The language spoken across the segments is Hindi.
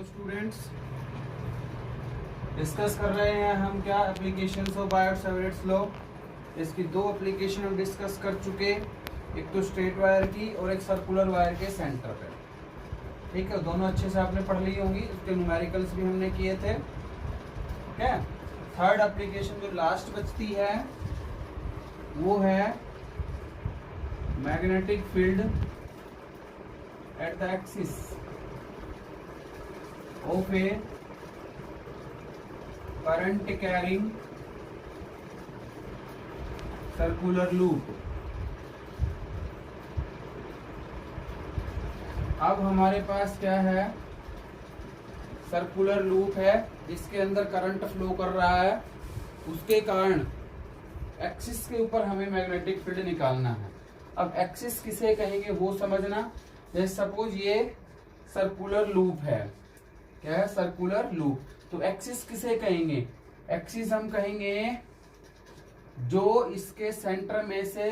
हेलो स्टूडेंट्स, डिस्कस कर रहे हैं हम क्या एप्लीकेशंस ऑफ बायोट-सैवरेट्स लॉ। इसकी दो एप्लीकेशन हम डिस्कस कर चुके, एक तो स्ट्रेट वायर की और एक सर्कुलर वायर के सेंटर पे। ठीक है, दोनों अच्छे से आपने पढ़ ली होंगी, उसके न्यूमेरिकल्स भी हमने किए थे। ठीक है, थर्ड एप्लीकेशन जो लास्ट बचती है वो है magnetic field at the axis of a current carrying circular loop। अब हमारे पास क्या है, सर्कुलर लूप है जिसके अंदर करंट फ्लो कर रहा है, उसके कारण एक्सिस के ऊपर हमें मैग्नेटिक फील्ड निकालना है। अब एक्सिस किसे कहेंगे वो समझना। जैसे सपोज ये सर्कुलर लूप है, क्या है, सर्कुलर लूप। तो एक्सिस किसे कहेंगे, एक्सिस हम कहेंगे जो इसके सेंटर में से,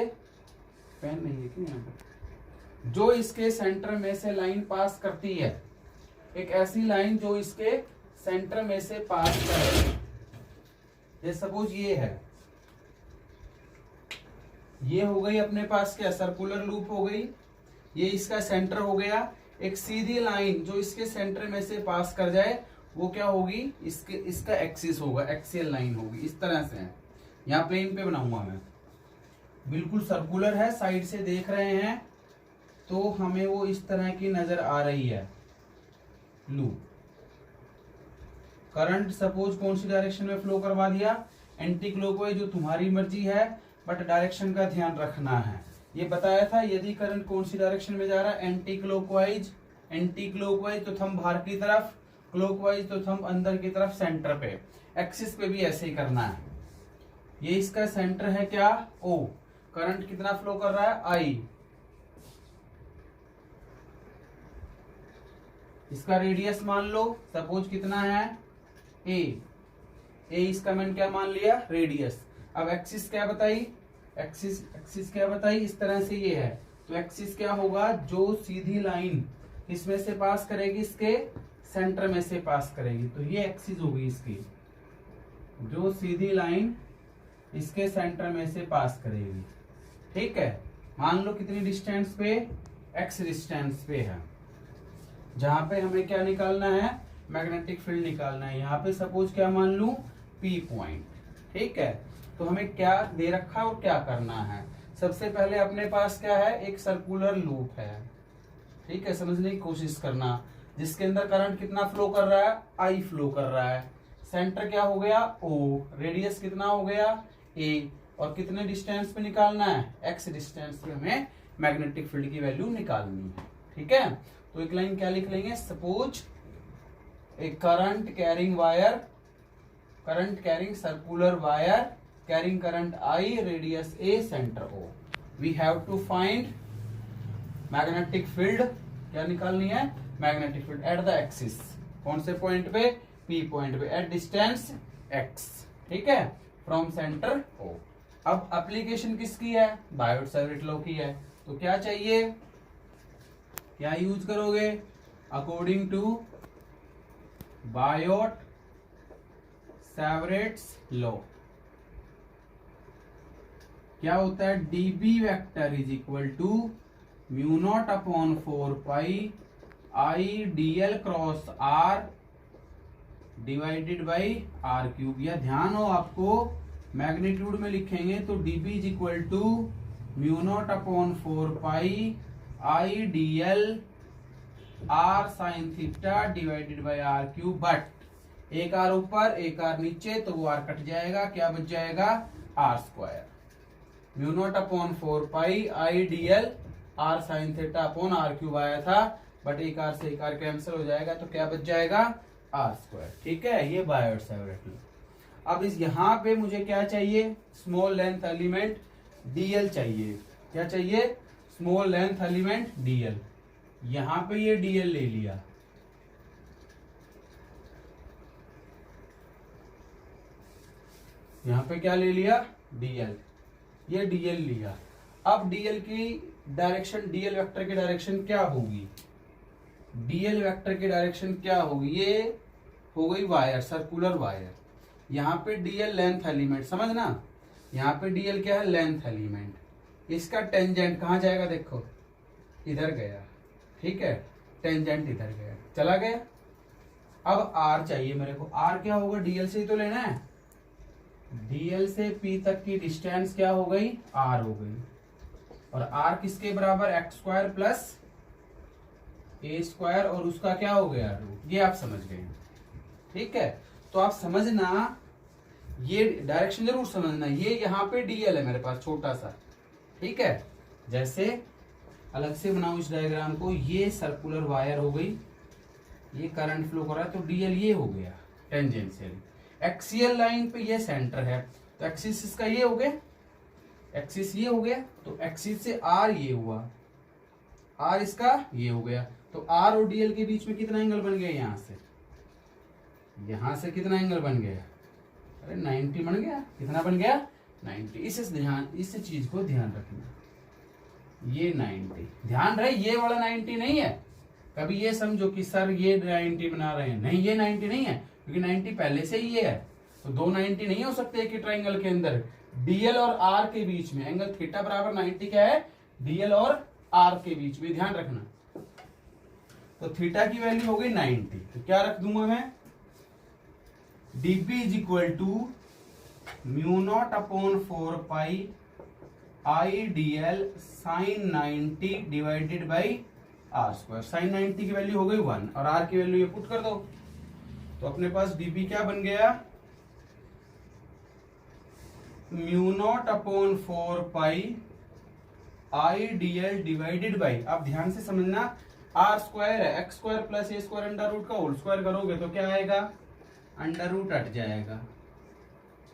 पेन नहीं है कि यहाँ पे, जो इसके सेंटर में से लाइन पास करती है, एक ऐसी लाइन जो इसके सेंटर में से पास करे। जैसे सपोज ये है, ये हो गई अपने पास क्या, सर्कुलर लूप हो गई, ये इसका सेंटर हो गया। एक सीधी लाइन जो इसके सेंटर में से पास कर जाए वो क्या होगी, इसका एक्सिस होगा, एक्सियल लाइन होगी। इस तरह से है, यहाँ प्लेन पे बनाऊंगा मैं, बिल्कुल सर्कुलर है, साइड से देख रहे हैं तो हमें वो इस तरह की नजर आ रही है लूप। करंट सपोज कौन सी डायरेक्शन में फ्लो करवा दिया, एंटी क्लॉकवाइज, जो तुम्हारी मर्जी है, बट डायरेक्शन का ध्यान रखना है। ये बताया था यदि करंट कौन सी डायरेक्शन में जा रहा है, एंटी क्लॉकवाइज, एंटी क्लॉकवाइज तो थंब बाहर की तरफ, क्लॉकवाइज तो थंब अंदर की तरफ, सेंटर पे। एक्सिस पे भी ऐसे ही करना है। ये इसका सेंटर है क्या, ओ, करंट कितना फ्लो कर रहा है, आई, इसका रेडियस मान लो सपोज कितना है, ए इसका मैंने क्या मान लिया, रेडियस। अब एक्सिस क्या बताई, एक्सिस क्या बताई, इस तरह से ये है, तो एक्सिस क्या होगा, जो सीधी लाइन इसमें से पास करेगी, इसके सेंटर में से पास करेगी, तो ये एक्सिस होगी इसकी, जो सीधी लाइन इसके सेंटर में से पास करेगी। ठीक है, मान लो कितनी डिस्टेंस पे, एक्स डिस्टेंस पे है, जहां पे हमें क्या निकालना है, मैग्नेटिक फील्ड निकालना है। यहाँ पे सपोज क्या मान लू, पी पॉइंट। ठीक है, तो हमें क्या दे रखा और क्या करना है। सबसे पहले अपने पास क्या है, एक सर्कुलर लूप है। ठीक है, समझने की कोशिश करना, जिसके अंदर करंट कितना फ्लो कर रहा है, आई फ्लो कर रहा है। सेंटर क्या हो गया, ओ, रेडियस कितना हो गया, ए, और कितने डिस्टेंस पे निकालना है, एक्स डिस्टेंस पे हमें मैग्नेटिक फील्ड की वैल्यू निकालनी है। ठीक है, तो एक लाइन क्या लिख लेंगे, suppose A current carrying wire, current carrying circular wire carrying current I, radius A, center O. We have to find magnetic field, क्या निकालनी है, magnetic field at the axis, कौन से पॉइंट पे, P पॉइंट पे, एट डिस्टेंस x। ठीक है, फ्रॉम सेंटर O। अब एप्लीकेशन किसकी है, बायोट-सैवरेट लॉ की है, तो क्या चाहिए, क्या यूज करोगे, अकॉर्डिंग टू बायोट-सैवरेट्स लॉ क्या होता है, dB vector is equal to mu not upon 4 pi I dl cross r divided by r cube. यह ध्यान हो आपको, मैग्नीट्यूड में लिखेंगे तो dB is equal to mu not upon 4 pi I dl r sine theta divided by r cube. But एक r ऊपर एक r नीचे, तो वो r कट जाएगा, क्या बच जाएगा, r square. Mu not upon 4 pi I dl r sine theta upon r cube आया था, बट एक आर से एक आर कैंसिल हो जाएगा, तो क्या बच जाएगा, आर स्क्वायर। ठीक है, ये बायोट-सैवरेट लॉ। अब इस यहाँ पे मुझे क्या चाहिए, स्मॉल लेंथ एलिमेंट डीएल चाहिए। क्या चाहिए, स्मॉल लेंथ एलिमेंट डीएल। यहाँ पे ये डीएल ले लिया, यहाँ पे क्या ले लिया, डीएल, ये डीएल लिया। अब डीएल की डायरेक्शन, डीएल वेक्टर की डायरेक्शन क्या होगी, डीएल वेक्टर की डायरेक्शन क्या होगी, ये हो गई वायर, सर्कुलर वायर। यहाँ पे डीएल लेंथ एलिमेंट, समझना, यहाँ पे डीएल क्या है, लेंथ एलिमेंट। इसका टेंजेंट कहाँ जाएगा, देखो इधर गया, ठीक है, टेंजेंट इधर गया, चला गया। अब आर चाहिए मेरे को, आर क्या होगा, डीएल से ही तो लेना है, डीएल से पी तक की डिस्टेंस क्या हो गई, आर हो गई। और आर किसके बराबर, x square plus a square, और उसका क्या हो गया, रूट। ये आप समझ गए, ठीक है। तो आप समझना, ये डायरेक्शन जरूर समझना, ये यहाँ पे डीएल है मेरे पास छोटा सा, ठीक है। जैसे अलग से बनाऊं इस डायग्राम को, ये सर्कुलर वायर हो गई, ये करंट फ्लो कर रहा है, तो डीएल ये हो गया टेंजेंशियल। एक्सियल लाइन पे ये सेंटर है, तो एक्सिस इसका ये हो गया, एक्सिस ये हो गया, तो एक्सिस से आर ये हुआ, आर इसका ये हो गया। तो आर और डीएल के बीच में कितना एंगल बन गया, यहां से कितना एंगल बन गया, अरे 90 बन गया। कितना बन गया, 90। इस चीज को ध्यान रखना, ये 90 ध्यान रहे, ये वाला 90 नहीं है। कभी ये समझो कि सर ये 90 बना रहे हैं, नहीं, ये 90 नहीं है, क्योंकि 90 पहले से ही ये है। तो दो 90 नहीं हो सकते एक ही ट्राइंगल के अंदर। डीएल और आर के बीच में एंगल थीटा बराबर 90 क्या है, डीएल और आर के बीच में, ध्यान रखना। तो थीटा की वैल्यू हो गई 90, तो क्या रख दूंगा मैं, dp is equal to mu not upon 4 pi I dl sine 90 divided by r square. Sine 90 की वैल्यू हो गई 1 और आर की वैल्यू ये पुट कर दो, तो अपने पास dp क्या बन गया, mu not upon 4 pi I DL divided by, आप ध्यान से समझना, आर स्क्वायर है, x square plus a square under root का होल स्क्वायर करोगे तो क्या आएगा, अंडर रूट हट जाएगा,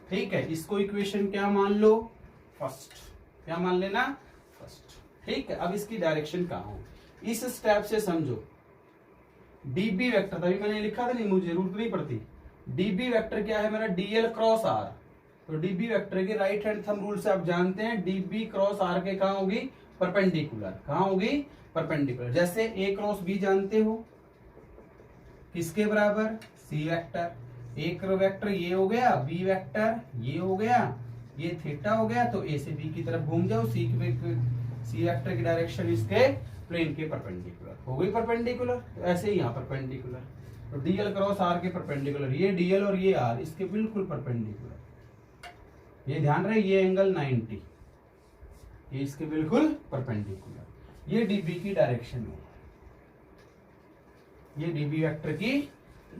ठीक है। इसको इक्वेशन क्या मान लो, फर्स्ट, क्या मान लेना, फर्स्ट, ठीक है। अब इसकी डायरेक्शन कहाँ हो, इस स्टेप से समझो। डीबी वेक्टर, तभी मैंने लिखा था, नहीं मुझे जरूरत नहीं पड़ती। डीबी वेक्टर क्या है मेरा, डीएल क्रॉस आर। तो डीबी वेक्टर के राइट हैंड थंब रूल से आप जानते हैं, डीबी क्रॉस आर के कहाँ होगी, परपेंडिकुलर, कहाँ होगी, परपेंडिकुलर। जैसे ए क्रॉस बी जानते हो, किसके बराबर, सी वेक्टर। एक वेक्टर ये हो गया, बी वेक्टर ये हो गया, ये थीटा हो गया, तो ए से बी की तरफ घूम जाओ, सी वेक्टर की डायरेक्शन इसके प्लेन के परपेंडिकुलर हो गई, परपेंडिकुलर। तो ऐसे ही यहाँ परपेंडिकुलर, तो डीएल क्रॉस आर के परपेंडिकुलर, ये डीएल और ये आर इसके बिल्कुल परपेंडिकुलर। ये ध्यान रहे, ये एंगल 90, ये इसके बिल्कुल परपेंडिकुलर। ये डीबी की डायरेक्शन हो, ये डीबी वेक्टर की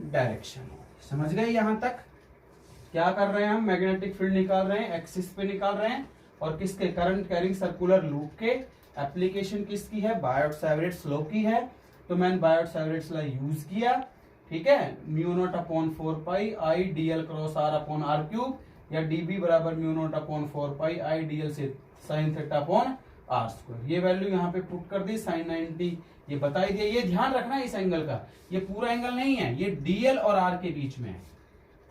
डायरेक्शन हो। समझ गए यहां तक। क्या कर रहे हैं हम, मैग्नेटिक फील्ड निकाल रहे हैं, एक्सिस पे निकाल रहे हैं, और किसके, करंट कैरिंग सर्कुलर लूप के। एप्लीकेशन किसकी है, बायोट-सावर्त लॉ की है, तो मैंने बायोट-सावर्त लॉ यूज किया, ठीक है। Mu not upon 4 pi I dl cross r upon r cube, या डीबी बराबर mu not upon 4 pi I dl से sine theta upon r square. ये वैल्यू यहाँ पे पुट कर दी, साइन 90 ये बता ही दिया। ये ध्यान रखना है इस एंगल का, ये पूरा एंगल नहीं है, ये डीएल और आर के बीच में है।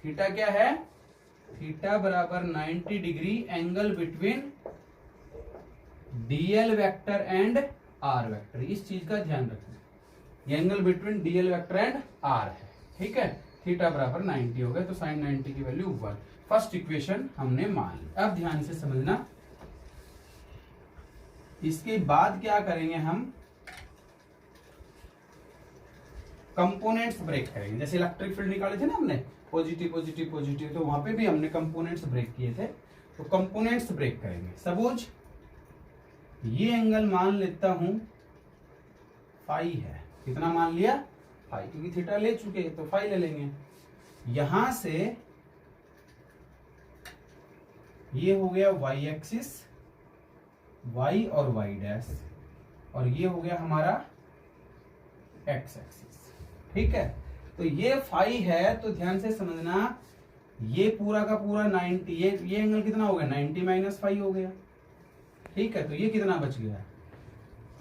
थीटा क्या है, थीटा बराबर 90 degree angle between dl vector and r vector. इस चीज का ध्यान रखना, ये angle between dl vector and r है, ठीक है। थीटा बराबर 90 हो गया, तो साइन 90 की वैल्यू 1। फर्स्ट इक्वेशन हमने मान ली। अब ध्यान से समझना, इसके बाद क्या करेंगे हम, कंपोनेंट्स ब्रेक करेंगे। जैसे इलेक्ट्रिक फील्ड निकाले थे ना हमने, पॉजिटिव पॉजिटिव पॉजिटिव, तो वहां पे भी हमने कंपोनेंट्स ब्रेक किए थे, तो कंपोनेंट्स ब्रेक करेंगे। सपोज ये एंगल मान लेता हूं फाई है, कितना मान लिया, फाई, क्योंकि थीटा ले चुके तो फाई ले लेंगे। यहां से ये हो गया वाई एक्सिस, वाई और वाई डैश, और ये हो गया हमारा एक्स एक्सिस, ठीक है। तो ये फाई है, तो ध्यान से समझना, ये पूरा का पूरा 90, ये एंगल कितना हो गया, 90 माइनस फाई हो गया, ठीक है। तो ये कितना बच गया,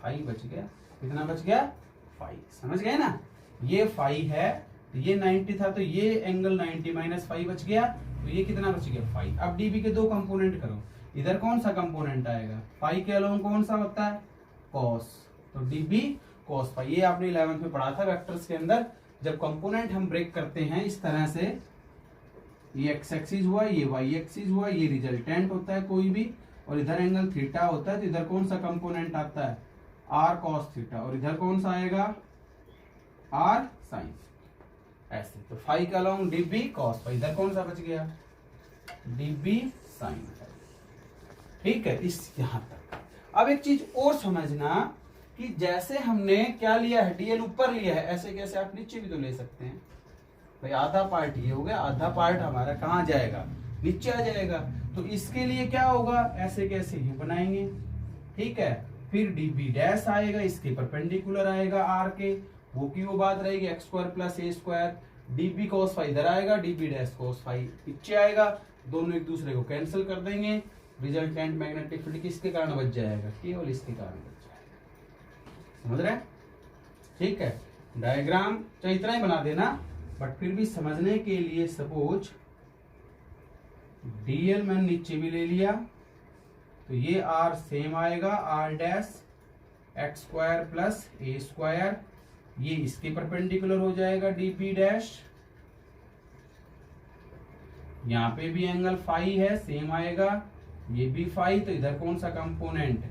फाई बच गया, कितना बच गया, फाई। समझ गए ना, ये फाई है, तो ये 90 था, तो ये एंगल 90 माइनस फाई बच गया, तो ये कितना बच गया, फाई। अब डीबी के दो कंपोनेंट करो, इधर कौन सा कंपोनेंट आएगा, फाई के अलोंग कौन सा होता है, कॉस, तो डीबी कॉस फाई। ये आपने 11th में पढ़ा था वेक्टर्स के अंदर, जब कंपोनेंट हम ब्रेक करते हैं इस तरह से, ये एक्स एक्सिस हुआ, ये वाई एक्सिस हुआ, ये रिजल्टेंट होता है कोई भी, और इधर एंगल थीटा होता है, तो इधर कौन सा कंपोनेंट आता है, आर कॉस थीटा, और इधर कौन सा आएगा, आर साइन। ऐसे तो फाई का लॉन्ग डीबी कॉस फाई, इधर कौन सा बच गया, डीबी साइन फाई। ठीक है, इस यहां तक। अब एक चीज और समझना कि जैसे हमने क्या लिया है, डीएल ऊपर लिया है, ऐसे कैसे आप नीचे भी तो ले सकते हैं भाई। आधा पार्ट ये हो गया, आधा पार्ट हमारा कहाँ जाएगा, नीचे आ जाएगा। तो इसके लिए क्या होगा, ऐसे कैसे ही बनाएंगे। ठीक है, फिर डीबी डैश आएगा, इसके परपेंडिकुलर आएगा आर के, वो की वो बात रहेगी x square plus a square. DB cos phi इधर आएगा, डीबी डैश कॉस फाई नीचे आएगा, दोनों एक दूसरे को कैंसिल कर देंगे। रिजल्टेंट मैग्नेटिक फील्ड किसके कारण बच जाएगा, केवल इसके कारण बच जाएगा। समझ रहे हैं? ठीक है, डायग्राम चाहे इतना ही बना देना, बट फिर भी समझने के लिए, सपोज डीएल मैंने नीचे भी ले लिया, तो ये आर सेम आएगा, r dash x square plus a square, ये इसके परपेंडिकुलर हो जाएगा डीपी डैश। यहां पे भी एंगल फाई है, सेम आएगा, ये भी फाई, तो इधर कौन सा component,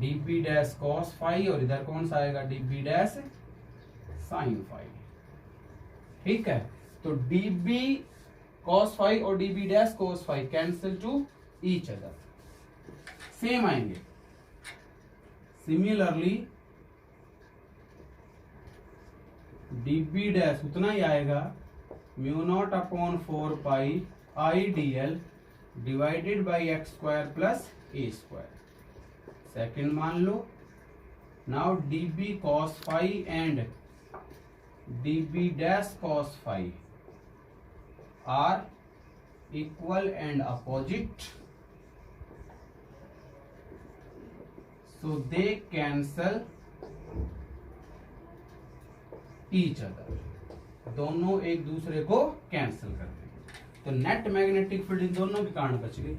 dp dash cos phi, और इधर कौन सा आएगा, डीपी डैश साइन फाई। ठीक है, तो डीबी कॉस फाई और dB dash cos phi cancel to each other, same आएंगे। सिमिलरली डीबी डैश उतना ही आएगा, mu not upon 4 pi I d l divided by x square plus a square. Second मान लो, now dB cos phi and dB dash cos phi are equal and opposite, so they cancel each other, दोनों एक दूसरे को कैंसिल कर देंगे। तो नेट मैग्नेटिक फील्ड इन दोनों के कारण बच गई,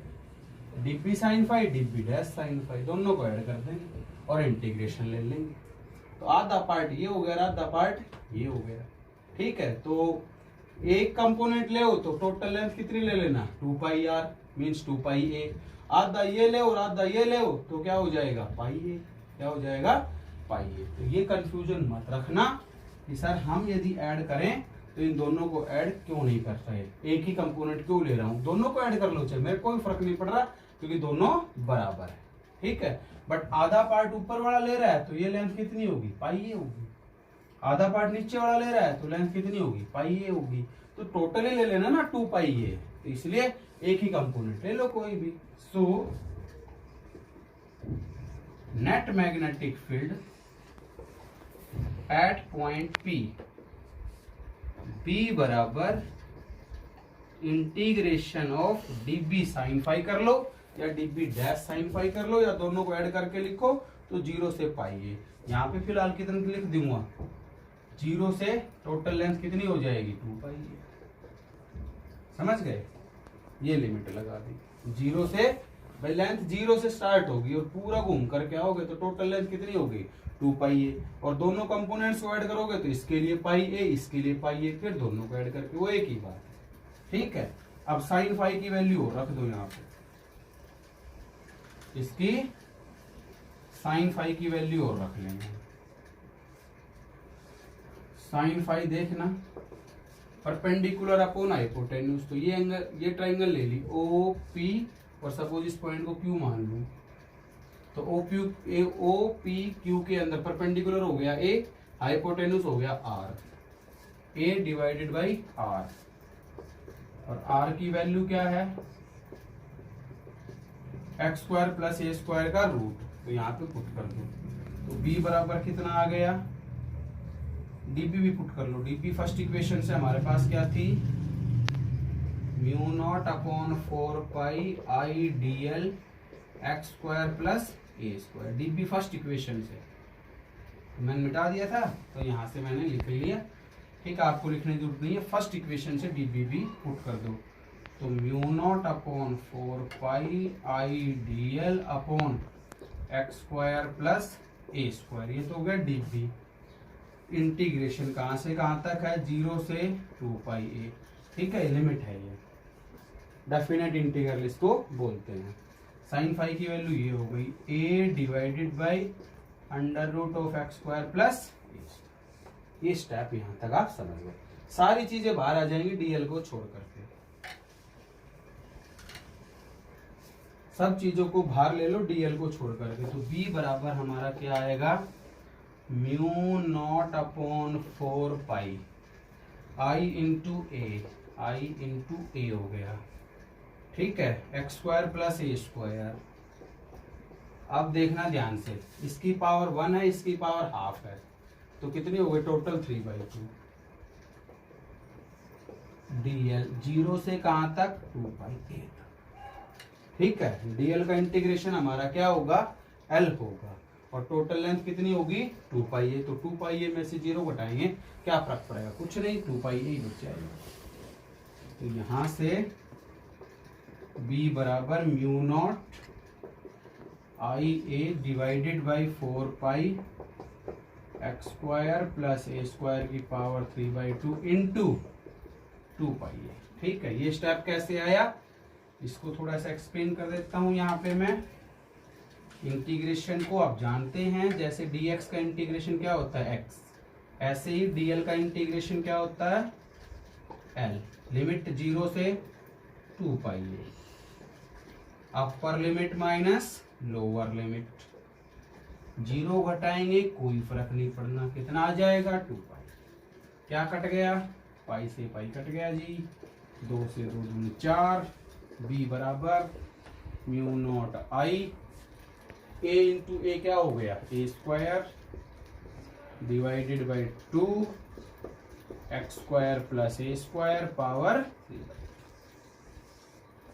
dp sine phi, dp dash sine phi, दोनों को ऐड कर देंगे और इंटीग्रेशन ले लेंगे। तो आधा पार्ट ये हो गया, आधा पार्ट ये हो गया। ठीक है, तो एक कंपोनेंट ले हो तो टोटल लेंथ कितनी ले लेना, 2 पाई आर मीन्स 2 पाई ए। आधा ये ले और आधा ये ले तो क्या हो जाएगा, पाई ए। क्या हो जाएगा, पाई ए। तो ये कंफ्यूजन मत रखना कि सर हम यदि ऐड करें तो इन दोनों को ऐड क्यों नहीं कर रहे, एक ही कंपोनेंट क्यों ले रहा हूं, दोनों को ऐड कर लो, चाहे मेरे कोई फर्क नहीं पड़ रहा, क्योंकि दोनों बराबर है। ठीक है, बट आधा पार्ट ऊपर वाला ले रहा है तो ये लेंथ कितनी होगी, पाई ए होगी। आधा पार्ट नीचे वाला ले रहा है तो लेंथ कितनी होगी, पाई ए होगी। तो टोटली ले लेना ना 2 पाई ए, तो इसलिए एक ही कंपोनेंट ले लो कोई भी। So net magnetic field at point P, B बराबर integration of dB sine phi कर लो या डीबी डैश साइन फाई कर लो, या दोनों को ऐड करके लिखो तो 0 से पाई ए। यहाँ पे फिलहाल कितने लिख दूंगा, 0 से टोटल लेंथ कितनी हो जाएगी, 2 पाई ए। समझ गए, ये लिमिट लगा दी। 0 से भाई लेंथ 0 से स्टार्ट होगी और पूरा घूम करके आओगे तो टोटल लेंथ कितनी होगी, 2 पाई ए। और दोनों कंपोनेंट्स को ऐड करोगे तो इसके लिए पाई ए, इसके लिए पाई ए, फिर दोनों को ऐड करके वो एक ही बात है। ठीक है, अब साइन फाई की वैल्यू रख दो यहाँ पे, इसकी साइन फाई की वैल्यू और रख लेंगे। साइन फाई देखना परपेंडिकुलर अपॉन हाइपोटेन्यूज, तो ये एंगल, ये ट्राइंगल ले ली ओ पी, और सपोज इस पॉइंट को क्यू मान लूं, तो ओ पी क्यू के अंदर परपेंडिकुलर हो गया ए, हाइपोटेन्यूज हो गया r, a divided by r, और आर की वैल्यू क्या है, x square plus a square का रूट, तो यहाँ पे पुट कर दो। तो बी बराबर कितना आ गया, डीपी भी पुट कर लो। डीपी फर्स्ट इक्वेशन से हमारे पास क्या थी, mu naught upon 4 pi I d L x square plus a square, DP first equation से मैंने मिटा दिया था, तो यहाँ से मैंने लिख लिया। ठीक है, आपको लिखने की जरूरत नहीं है, फर्स्ट इक्वेशन से डीबी भी पुट कर दो। तो mu naught upon 4 pi I d L upon x square plus a square, ये तो हो गया dv। इंटीग्रेशन कहां से कहां तक है, 0 से 2 पाई ए, ठीक है, लिमिट है ये, डेफिनेट इंटीग्रल इसको बोलते हैं। साइन फाई की वैल्यू ये हो गई a divided by under root of x square plus, ये स्टेप यहां तक आप समझ गए। सारी चीजें बाहर आ जाएंगी डीएल को छोड़ करके, सब चीजों को बाहर ले लो डीएल को छोड़ करके। तो b बराबर हमारा क्या आएगा, mu not upon 4 pi I into ए हो गया, ठीक है, x square plus a square. अब देखना ध्यान से, इसकी पावर 1 है, इसकी पावर हाफ है, तो कितनी हो गई टोटल 3/2 डीएल, 0 से कहां तक 2 पाई ए तक, ठीक है। डीएल का इंटीग्रेशन हमारा क्या होगा, एल होगा, और टोटल लेंथ कितनी होगी 2 पाई ए, तो 2 पाई ए में से 0 घटाएंगे, क्या फर्क पड़ेगा, कुछ नहीं, 2 पाई ए ही बच जाएगा। तो यहां से b बराबर mu naught I A divided by 4 pi x square plus a square की पावर 3/2 इंटू 2 पाई ए, ठीक है। ये स्टेप कैसे आया, इसको थोड़ा सा एक्सप्लेन कर देता हूं। यहाँ पे मैं इंटीग्रेशन को आप जानते हैं, जैसे dx का इंटीग्रेशन क्या होता है x, ऐसे ही dl का इंटीग्रेशन क्या होता है l, लिमिट 0 से 2 pi a, upper limit minus lower limit, 0 घटाएंगे कोई फर्क नहीं पड़ना, कितना आ जाएगा 2 पाई, क्या कट गया, पाई से पाई कट गया जी, 2 से 2 दूनी 4, b बराबर mu naught I a into a क्या हो गया a square divided by 2 x square plus a square power 3।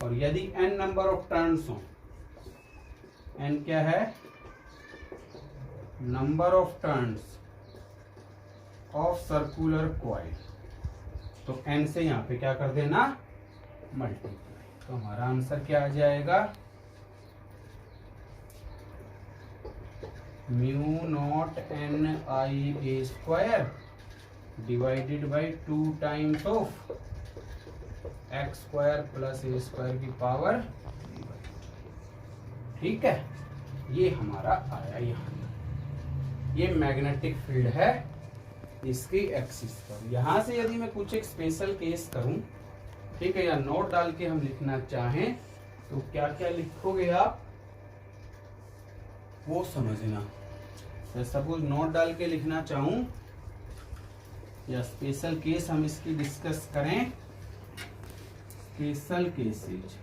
और यदि n नंबर ऑफ टर्न्स हो, n क्या है, number of turns of circular coil, तो n से यहां पे क्या कर देना मल्टीप्लाई, तो हमारा आंसर क्या आ जाएगा, mu not an I A square divided by 2 times of x square plus a square की पावर 3/2, ठीक है। ये हमारा आया यहाँ, ये मैग्नेटिक फील्ड है इसकी एक्सिस पर। यहां से यदि मैं कुछ एक स्पेशल केस करूं, ठीक है, या नोट डाल के हम लिखना चाहें तो क्या क्या लिखोगे आप वो समझना। सपोज नोट डाल के लिखना चाहूं या स्पेशल केस हम इसकी डिस्कस करें, स्पेशल केसेज,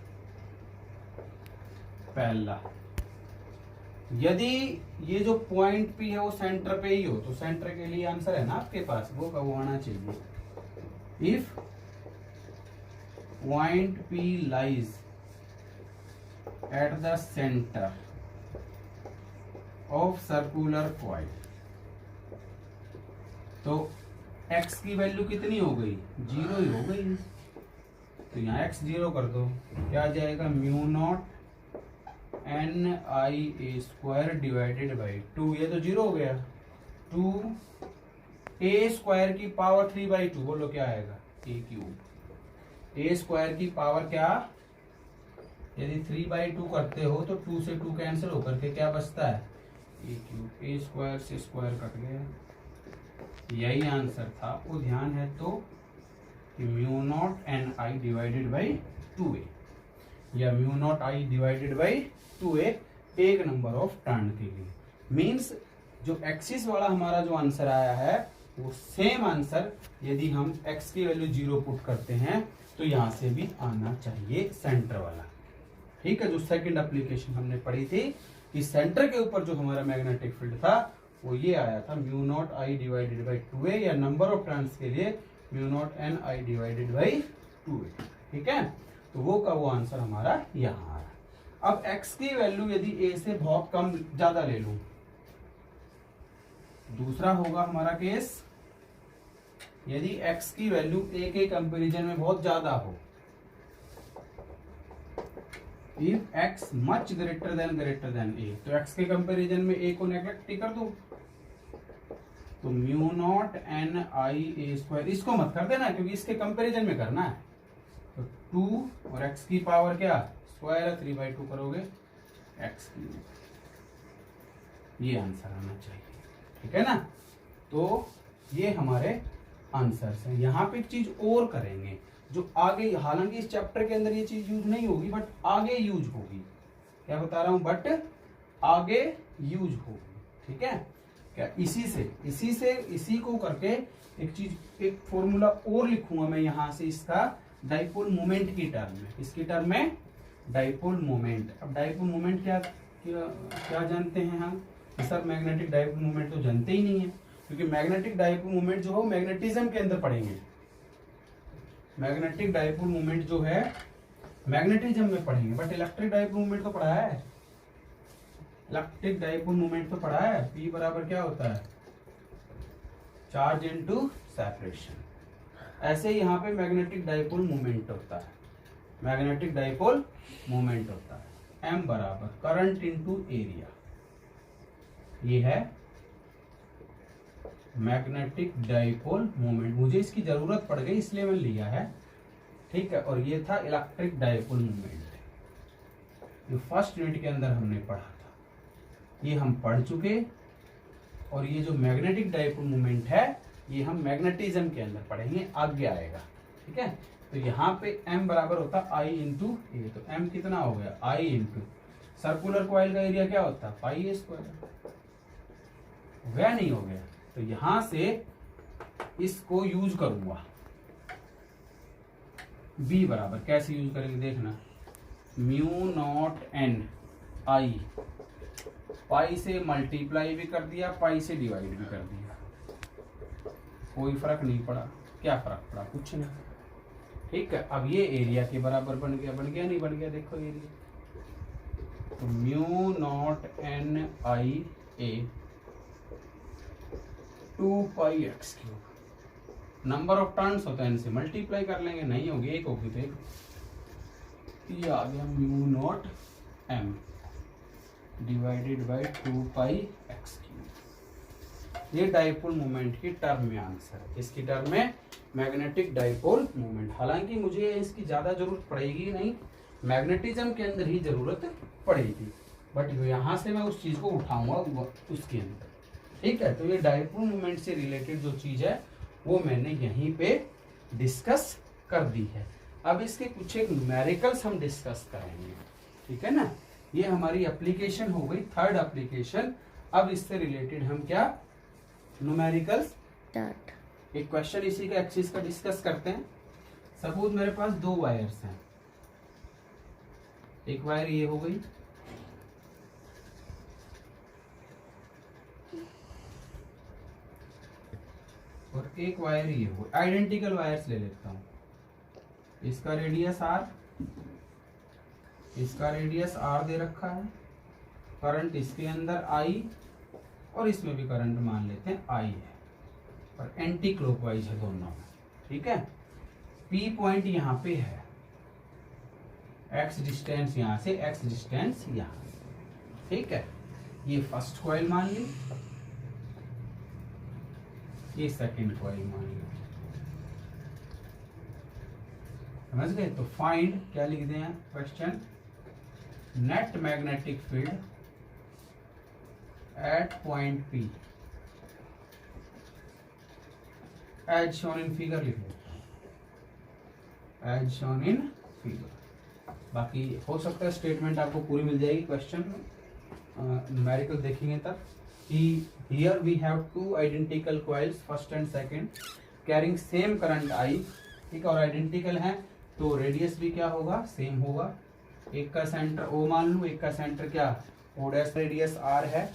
पहला, यदि ये जो पॉइंट पी है वो सेंटर पे ही हो, तो सेंटर के लिए आंसर है ना आपके पास, वो कब आना चाहिए, if point P lies at the centre of circular coil, तो x की वैल्यू कितनी हो गई 0 ही हो गई, तो यहाँ x 0 कर दो, क्या आ जाएगा mu not an I A square divided by 2, ये तो 0 हो गया, 2 ए स्क्वायर की पावर 3/2, बोलो क्या आएगा ए क्यूब, ए स्क्वायर की पावर क्या, यदि 3/2 करते हो तो 2 से 2 कैंसिल होकर के क्या बचता है ए क्यूब, ए स्क्वायर से स्क्वायर कट गया, यही आंसर था। वो ध्यान है तो कि mu not an I divided by 2a या mu naught I divided by 2a एक नंबर ऑफ टर्न के लिए, मींस जो एक्सिस वाला हमारा जो आंसर आया है वो सेम आंसर यदि हम x की वैल्यू 0 पुट करते हैं तो यहां से भी आना चाहिए सेंटर वाला, ठीक है। जो सेकंड एप्लीकेशन हमने पढ़ी थी कि सेंटर के ऊपर जो हमारा मैग्नेटिक फील्ड था वो ये आया था mu naught I divided by 2a या नंबर ऑफ टर्न्स के लिए mu not an I divided by 2a, ठीक है। तो वो का वो आंसर हमारा यहाँ आ रहा। अब x की वैल्यू यदि a से बहुत कम ज्यादा ले लूं, दूसरा होगा हमारा केस यदि x की वैल्यू a के कंपैरिजन में बहुत ज्यादा हो, if x much greater than a, तो x के कंपैरिजन में a को नेग्लेक्ट कर दो, तो mu not an I A square, इसको मत कर देना क्योंकि इसके कंपैरिजन में करना है। तो 2 और x की पावर क्या स्क्वायर है, 3/2 करोगे x क्यूब, ये आंसर आना चाहिए, ठीक है ना। तो ये हमारे आंसर्स हैं। यहाँ पे एक चीज और करेंगे जो आगे, हालांकि इस चैप्टर के अंदर ये चीज यूज नहीं होगी बट आगे यूज होगी, क्या बता रहा हूं, बट आगे यूज होगी, ठीक है। क्या इसी को करके एक चीज, एक फॉर्मूला और लिखूंगा मैं यहाँ से इसका, डाइपोल मोमेंट की टर्म में, इसकी टर्म में डाइपोल मोमेंट। अब डाइपोल मोमेंट क्या जानते हैं हम, सर मैग्नेटिक डाइपोल मोमेंट तो जानते ही नहीं है, क्योंकि मैग्नेटिक डाइपोल मोमेंट जो हो मैग्नेटिज्म के अंदर पढ़ेंगे, मैग्नेटिक डाइपोल मोमेंट जो है मैग्नेटिज्म में पढ़ेंगे, बट इलेक्ट्रिक डाइपोल मोमेंट तो पढ़ा है, इलेक्ट्रिक डाइपोल मोमेंट तो पढ़ा है, P बराबर क्या होता है, चार्ज इनटू सेपरेशन। ऐसे ही यहाँ पे मैग्नेटिक डाइपोल मोमेंट होता है, मैग्नेटिक डाइपोल मोमेंट होता है M बराबर करंट इनटू एरिया, ये है मैग्नेटिक डाइपोल मोमेंट। मुझे इसकी जरूरत पड़ गई इसलिए मैंने लिया है, ठीक है। और ये था इलेक्ट्रिक डाइपोल मोमेंट, ये फर्स्ट यूनिट के अंदर हमने पढ़ा था, ये हम पढ़ चुके। और ये जो मैग्नेटिक डाइपोल मोमेंट है ये हम मैग्नेटिज्म के अंदर पढ़ेंगे, आगे आएगा, ठीक है। तो यहाँ पे M बराबर होता है I इंटू ए, तो M कितना हो गया I इंटू सर्कुलर कॉइल का एरिया क्या होता है पाई ए स्क्वायर, हो गया नहीं हो गया। तो यहां से इसको यूज करूंगा, B बराबर कैसे यूज करेंगे देखना, म्यू नॉट एन आई, पाई से मल्टीप्लाई भी कर दिया, पाई से डिवाइड भी कर दिया, कोई फर्क नहीं पड़ा, क्या फर्क पड़ा, कुछ नहीं, ठीक है। अब ये एरिया के बराबर बन गया नहीं बन गया, देखो एरिया, तो mu not an I A 2 pi x cube, number of turns होता है, इनसे मल्टीप्लाई कर लेंगे, नहीं होगी एक होगी तो एक, ये आ गया mu not m divided by 2 pi x cube. ये डाइपोल मोमेंट की टर्म में आंसर है, इसकी टर्म में मैग्नेटिक डाइपोल मोमेंट। हालांकि मुझे इसकी ज्यादा जरूरत पड़ेगी नहीं, मैग्नेटिज्म के अंदर ही जरूरत पड़ेगी, बट यहाँ से मैं उस चीज को उठाऊंगा उसके अंदर, ठीक है। तो ये डाइपोल मोमेंट से रिलेटेड जो चीज है वो मैंने यहीं पे डिस्कस कर दी है। अब इसके कुछ एक न्यूमेरिकल्स हम डिस्कस करेंगे, ठीक है ना। ये हमारी एप्लीकेशन हो गई, थर्ड एप्लीकेशन। अब इससे रिलेटेड हम क्या न्यूमेरिकल्स, एक क्वेश्चन इसी का एक्सिस का डिस्कस करते हैं। सपोज मेरे पास 2 वायर्स हैं, एक वायर ये हो गई, और एक वायर ये हो, आइडेंटिकल वायर्स ले लेता हूं, इसका रेडियस R, इसका रेडियस R दे रखा है, करंट इसके अंदर I और इसमें भी करंट मान लेते हैं I है, और एंटी क्लॉकवाइज है दोनों में, ठीक है। P पॉइंट यहाँ पे है, X डिस्टेंस यहाँ से, X डिस्टेंस यहाँ से, ठीक है। ये फर्स्ट कॉइल मान ली, ये सेकेंड कॉइल मान ली, समझ गए। तो फाइंड क्या लिख दें question, net magnetic field at point P as shown in figure लिख देते हैं, एज शोन इन फिगर। बाकी हो सकता है स्टेटमेंट आपको पूरी मिल जाएगी क्वेश्चन में, न्यूमेरिकल देखेंगे तब। Here we have 2 identical coils, first and second, carrying same current I, ठीक है, और आइडेंटिकल हैं तो रेडियस भी क्या होगा, सेम होगा। एक का सेंटर O मान लूं, एक का सेंटर क्या O डैश, रेडियस R है,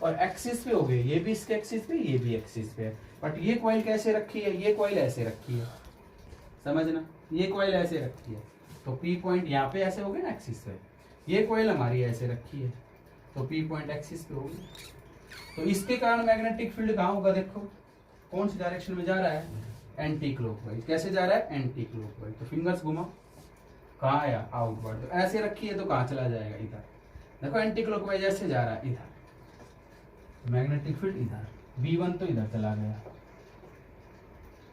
और एक्सिस पे हो गए, ये भी इसके एक्सिस पे, ये भी एक्सिस पे है। बट ये कॉइल कैसे रखी है, ये कॉइल ऐसे रखी है, समझना, ये कॉइल ऐसे रखी है, तो P पॉइंट यहाँ पे ऐसे हो गए ना एक्सिस पे, ये कॉइल हमारी ऐसे रखी है, तो P पॉइंट एक्सिस पे होगी। तो इसके कारण मैग्नेटिक फील्ड कहाँ होगा, देखो कौन सी डायरेक्शन में जा रहा है, एंटी क्लॉकवाइज। कैसे जा रहा है, एंटी क्लॉकवाइज। तो फिंगर्स घुमाओ, कहाँ आया, आउटवर्ड। तो ऐसे रखिए तो कहाँ चला जाएगा, इधर। देखो एंटी क्लॉकवाइज ऐसे जा रहा है, इधर मैग्नेटिक फील्ड इधर, V1 तो इधर चला गया।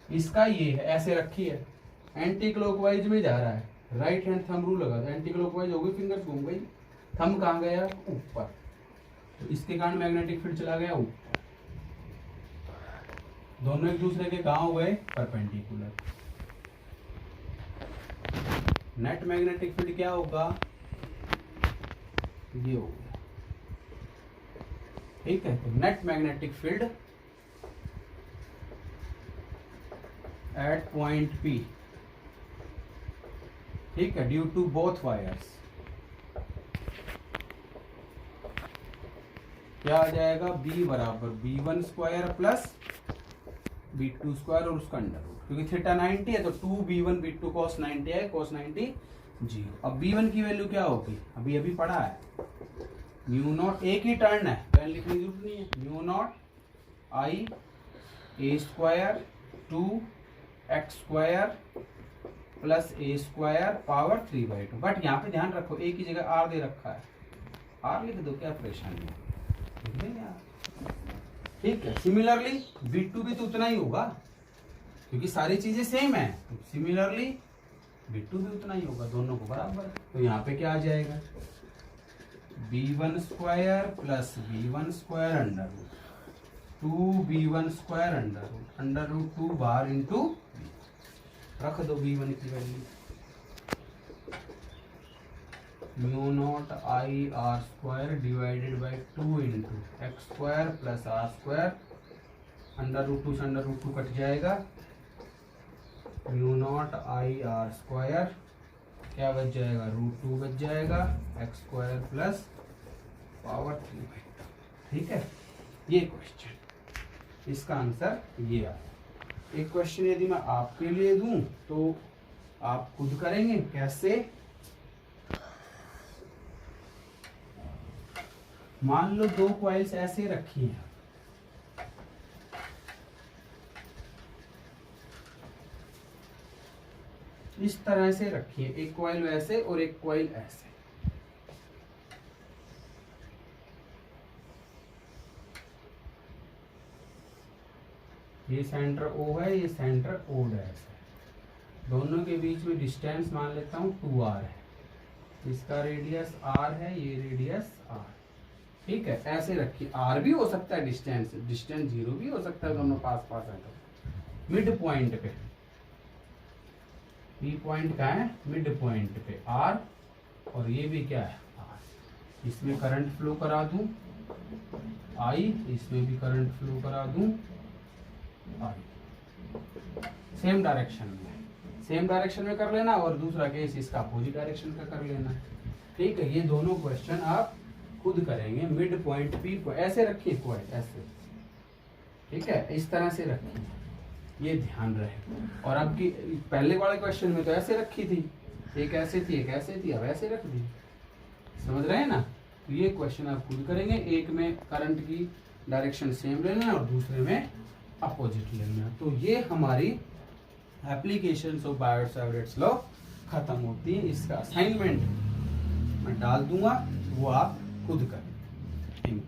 इसका ये है, ऐसे रखिए, एंटी क्लॉकवाइज में जा रहा है, राइट हैंड थंब रूल लगा दो, एंटी क्लॉकवाइज हो गई, फिंगर्स घूम गई, थंब कहाँ गया, ऊपर। तो इसके कारण मैग्नेटिक फील्ड चला गया ऊपर। दोनों एक दूसरे के कहाँ हो गए, परपेंडिकुलर। नेट मैग्नेटिक फील्ड क्या होगा, ये होगा, ठीक है। तो net magnetic field at point P, ठीक है, ड्यू टू बोथ वायर्स, क्या आ जाएगा, B बराबर B1 square plus B2 square और उसका अंडर रूट, क्योंकि थीटा 90 है तो 2B1 B2 cos 90 है, cos 90 0। अब B1 की वैल्यू क्या होगी, अभी अभी पढ़ा है, म्यू नॉट, एक ही टर्न है, पहले लिखने की जरूरत नहीं है, mu not I A square 2x square plus A square power 3/2। But यहाँ पे ध्यान रखो, एक ही जगह R दे रखा है, R लिख दो, क्या परेशानी है, लिख देंगे आप, ठीक है। सिमिलरली B2 भी तो उतना ही होगा, क्योंकि सारी चीजें सेम है, तो सिमिलरली B2 भी उतना ही होगा, दोनों को बराबर। तो यहाँ पे क्या आ जाएगा, B1 square plus B1 square under root 2B1 square under root 2 बार इंटू रख दो B1 की value, mu not I R square divided by 2 into x square plus R square, under root 2 से अंडर रूट 2 कट जाएगा, mu not I R square क्या बच जाएगा, रूट 2 बच जाएगा, एक्स स्क्वायर प्लस पावर 3/2, ठीक है। ये क्वेश्चन, इसका आंसर ये आ। एक क्वेश्चन यदि मैं आपके लिए दूं तो आप खुद करेंगे, कैसे, मान लो दो कॉइल्स ऐसे रखी हैं, इस तरह से रखी है, एक कॉइल वैसे और एक कॉइल ऐसे, ये सेंटर O है, ये सेंटर O डैश है, दोनों के बीच में डिस्टेंस मान लेता हूँ 2R है, इसका रेडियस R है, ये रेडियस R, ठीक है। ऐसे रखिए, R भी हो सकता है डिस्टेंस 0 भी हो सकता है, दोनों पास पास है तो। मिड पॉइंट पे P पॉइंट क्या है, मिड पॉइंट पे R, और ये भी क्या है R, इसमें करंट फ्लो करा दूं I, इसमें भी करंट फ्लो करा दूं I, सेम डायरेक्शन में कर लेना, और दूसरा केस इसका अपोजिट डायरेक्शन का कर लेना, ठीक है। ये दोनों क्वेश्चन आप खुद करेंगे। मिड पॉइंट P को ऐसे रखिए, पॉइंट ऐसे, ठीक है, इस तरह से रखिए, ये ध्यान रहे। और आपकी पहले वाले क्वेश्चन में तो ऐसे रखी थी, एक ऐसे थी एक ऐसे थी, अब ऐसे रख दी, समझ रहे हैं ना। तो ये क्वेश्चन आप खुद करेंगे, एक में करंट की डायरेक्शन सेम लेना और दूसरे में अपोजिट लेना। तो ये हमारी एप्लीकेशंस ऑफ बायो-सावर्ट्स लॉ खत्म होती है। इसका असाइनमेंट मैं डाल दूंगा, वो आप खुद करें।